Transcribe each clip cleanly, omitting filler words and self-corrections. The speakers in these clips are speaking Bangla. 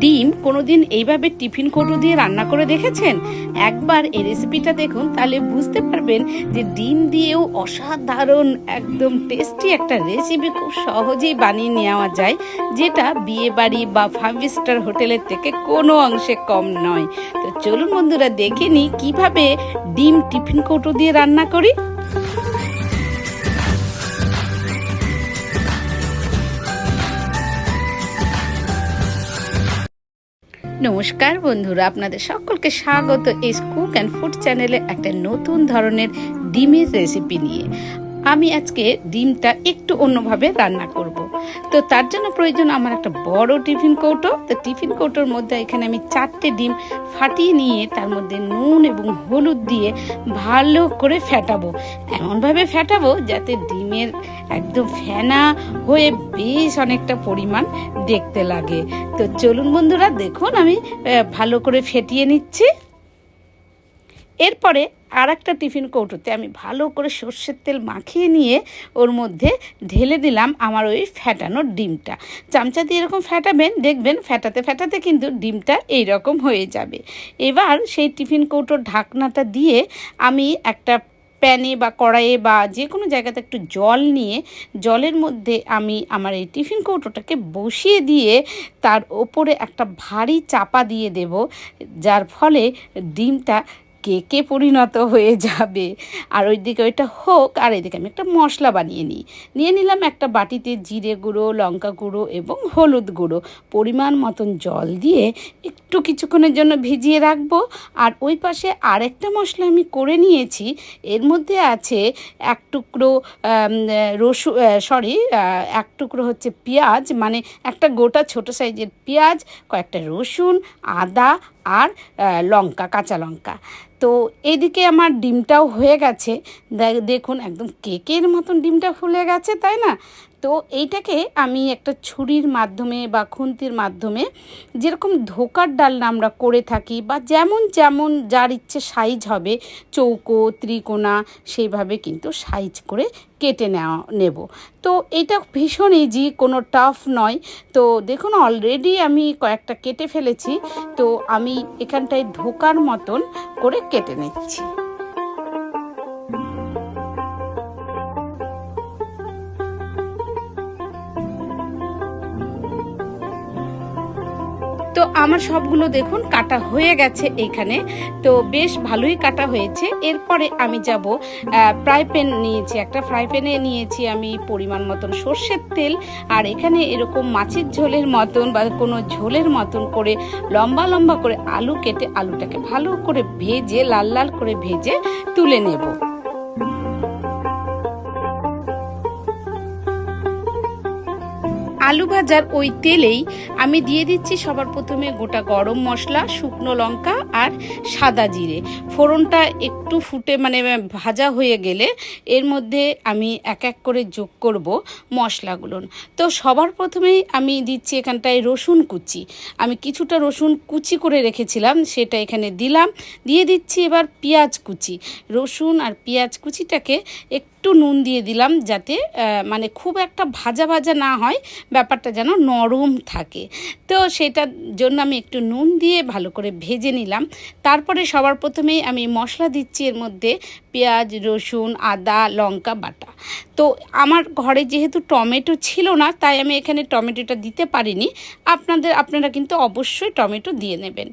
ডিম কোনোদিন এইভাবে টিফিন কৌটো দিয়ে রান্না করে দেখেছেন? একবার এই রেসিপিটা দেখুন, তাহলে বুঝতে পারবেন যে ডিম দিয়েও অসাধারণ একদম টেস্টি একটা রেসিপি খুব সহজেই বানিয়ে নেওয়া যায়, যেটা বিয়ে বাড়ি বা 5 স্টার হোটেলের থেকে কোনো অংশে কম নয়। তো চলুন বন্ধুরা, দেখে নিই কীভাবে ডিম টিফিন কৌটো দিয়ে রান্না করি। নমস্কার বন্ধুরা, আপনাদের সকলকে স্বাগত এই কুক অ্যান্ড ফুড চ্যানেলে একটা নতুন ধরনের ডিমের রেসিপি নিয়ে। আমি আজকে ডিমটা একটু অন্যভাবে রান্না করব। তো তার জন্য প্রয়োজন আমার একটা বড় টিফিন কৌটো। তো টিফিন কৌটোর মধ্যে এখানে আমি 4টে ডিম ফাটিয়ে নিয়ে তার মধ্যে নুন এবং হলুদ দিয়ে ভালো করে ফেটাবো। এমনভাবে ফেটাবো যাতে ডিমের একদম ফেনা হয়ে বেশ অনেকটা পরিমাণ দেখতে লাগে। তো চলুন বন্ধুরা, দেখুন আমি ভালো করে ফেটিয়ে নিচ্ছি। এরপরে আর একটা টিফিন কৌটোতে আমি ভালো করে সর্ষের তেল মাখিয়ে নিয়ে ওর মধ্যে ঢেলে দিলাম আমার ওই ফ্যাটানো ডিমটা। চামচা দিয়ে এরকম ফ্যাটাবেন, দেখবেন ফ্যাটাতে ফ্যাটাতে কিন্তু ডিমটা এইরকম হয়ে যাবে। এবার সেই টিফিন কৌটোর ঢাকনাটা দিয়ে আমি একটা প্যানে বা কড়াইয়ে বা যে কোনো জায়গাতে একটু জল নিয়ে জলের মধ্যে আমি আমার এই টিফিন কৌটোটাকে বসিয়ে দিয়ে তার ওপরে একটা ভারী চাপা দিয়ে দেব, যার ফলে ডিমটা কেকে পরিণত হয়ে যাবে। আর ওইদিকে ওইটা হোক, আর এদিকে আমি একটা মশলা বানিয়ে নিয়ে নিলাম একটা বাটিতে জিরে গুঁড়ো, লঙ্কা গুঁড়ো এবং হলুদ গুঁড়ো, পরিমাণ মতন জল দিয়ে একটু কিছুক্ষণের জন্য ভিজিয়ে রাখবো। আর ওই পাশে আরেকটা মশলা আমি করে নিয়েছি। এর মধ্যে আছে এক টুকরো এক টুকরো হচ্ছে পেঁয়াজ, মানে একটা গোটা ছোট সাইজের পেঁয়াজ, কয়েকটা রসুন, আদা আর লঙ্কা, কাঁচা লঙ্কা। তো এদিকে আমার ডিমটাও হয়ে গেছে, দেখুন একদম কেকের মতন ডিমটা ফুলে গেছে, তাই না? তো এইটাকে আমি একটা ছুরির মাধ্যমে বা খুন্তির মাধ্যমে, যেরকম ধোকার ডালনা আমরা করে থাকি বা যেমন যেমন যার ইচ্ছে সাইজ হবে, চৌকো ত্রিকোণা, সেইভাবে কিন্তু সাইজ করে কেটে নেব। তো এটা ভীষণ ইজি, কোনো টাফ নয়। তো দেখুন অলরেডি আমি কয়েকটা কেটে ফেলেছি। তো আমি এখানটায় ধোকার মতন করে কেটে নিচ্ছি। তো আমার সবগুলো দেখুন কাটা হয়ে গেছে এইখানে। তো বেশ ভালোই কাটা হয়েছে। এরপরে আমি যাব ফ্রাই প্যান নিয়েছি, একটা ফ্রাই প্যানে নিয়েছি আমি পরিমাণ মতন সর্ষের তেল। আর এখানে এরকম মাছের ঝোলের মতন বা কোনো ঝোলের মতন করে লম্বা লম্বা করে আলু কেটে আলুটাকে ভালো করে ভেজে লাল লাল করে ভেজে তুলে নেব। আলু ভাজার ওই তেলেই আমি দিয়ে দিচ্ছি সবার প্রথমে গোটা গরম মশলা, শুকনো লঙ্কা আর সাদা জিরে। ফোড়নটা একটু ফুটে মানে ভাজা হয়ে গেলে এর মধ্যে আমি এক এক করে যোগ করব মশলাগুলো। তো সবার প্রথমেই আমি দিচ্ছি এখানটায় রসুন কুচি। আমি কিছুটা রসুন কুচি করে রেখেছিলাম, সেটা এখানে দিলাম। দিয়ে দিচ্ছি এবার পেঁয়াজ কুচি। রসুন আর পেঁয়াজ কুচিটাকে একটু নুন দিয়ে দিলাম, যাতে মানে খুব একটা ভাজা ভাজা না হয়, ব্যাপারটা যেন নরম থাকে। তো সেটার জন্য আমি একটু নুন দিয়ে ভালো করে ভেজে নিলাম। তারপরে সবার প্রথমেই আমি মশলা দিচ্ছি এর মধ্যে পেঁয়াজ, রসুন, আদা, লঙ্কা বাটা। তো আমার ঘরে যেহেতু টমেটো ছিল না, তাই আমি এখানে টমেটোটা দিতে পারিনি। আপনারা কিন্তু অবশ্যই টমেটো দিয়ে নেবেন।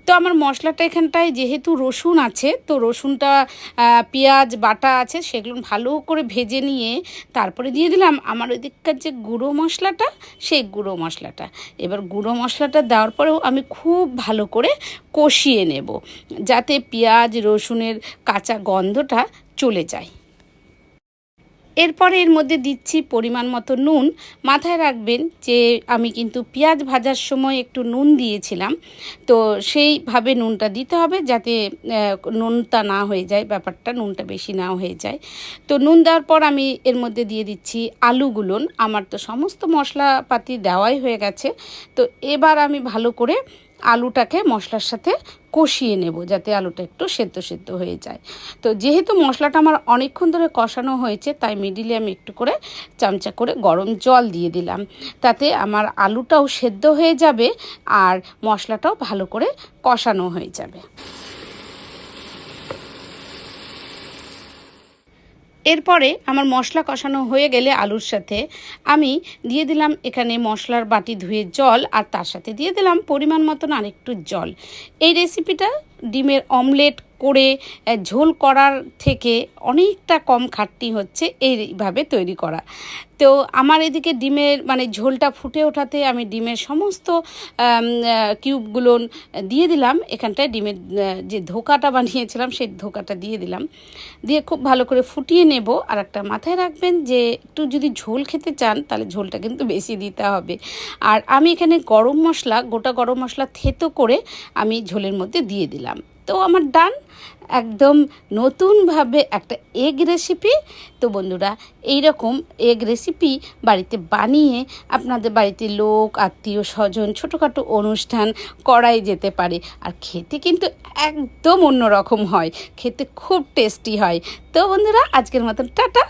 তো আমার মশলাটা এখানটায় যেহেতু রসুন আছে, তো রসুনটা পেঁয়াজ বাটা আছে, সেগুলো ভালো করে ভেজে নিয়ে তারপরে দিয়ে দিলাম আমার ওইদিককার যে গুঁড়ো মশলাটা, সেই গুঁড়ো মশলাটা। এবার গুঁড়ো মশলাটা দেওয়ার পরেও আমি খুব ভালো করে কষিয়ে নেব, যাতে পেঁয়াজ রসুনের কাঁচা গন্ধটা চলে যায়। এরপরে এর মধ্যে দিচ্ছি পরিমাণ মতো নুন। মাথায় রাখবেন যে আমি কিন্তু পেঁয়াজ ভাজার সময় একটু নুন দিয়েছিলাম, তো সেইভাবে নুনটা দিতে হবে, যাতে নুনটা না হয়ে যায়, ব্যাপারটা নুনটা বেশি না হয়ে যায়। তো নুন দেওয়ার পর আমি এর মধ্যে দিয়ে দিচ্ছি আলুগুলো। আমার তো সমস্ত মশলাপাতি দেওয়াই হয়ে গেছে। তো এবার আমি ভালো করে আলুটাকে মশলার সাথে কষিয়ে নেব, যাতে আলুটা একটু সেদ্ধ সেদ্ধ হয়ে যায়। তো যেহেতু মশলাটা আমার অনেকক্ষণ ধরে কষানো হয়েছে, তাই মিডিলে আমি একটু করে চামচা করে গরম জল দিয়ে দিলাম, তাতে আমার আলুটাও সেদ্ধ হয়ে যাবে আর মশলাটাও ভালো করে কষানো হয়ে যাবে। এরপরে আমার মশলা কষানো হয়ে গেলে আলুর সাথে আমি দিয়ে দিলাম এখানে মশলার বাটি ধুয়ে জল, আর তার সাথে দিয়ে দিলাম পরিমাণ মতন আরেকটু জল। এই রেসিপিটা ডিমের অমলেট করে ঝোল করার থেকে অনেকটা কম খাটনি হচ্ছে এইভাবে তৈরি করা। তো আমার এদিকে ডিমের মানে ঝোলটা ফুটে ওঠাতে আমি ডিমের সমস্ত কিউবগুলো দিয়ে দিলাম। এখানটায় ডিমের যে ধোকাটা বানিয়েছিলাম সেই ধোকাটা দিয়ে দিলাম, দিয়ে খুব ভালো করে ফুটিয়ে নেব। আর একটা মাথায় রাখবেন যে একটু যদি ঝোল খেতে চান তাহলে ঝোলটা কিন্তু বেশি দিতে হবে। আর আমি এখানে গরম মশলা, গোটা গরম মশলা থেতো করে আমি ঝোলের মধ্যে দিয়ে দিলাম। তো আমার ডান, একদম নতুনভাবে একটা এগ রেসিপি। তো বন্ধুরা, এই রকম এগ রেসিপি বাড়িতে বানিয়ে আপনাদের বাড়িতে লোক, আত্মীয় স্বজন, ছোটোখাটো অনুষ্ঠান করাই যেতে পারে। আর খেতে কিন্তু একদম অন্যরকম হয়, খেতে খুব টেস্টি হয়। তো বন্ধুরা, আজকের মতন টাটা।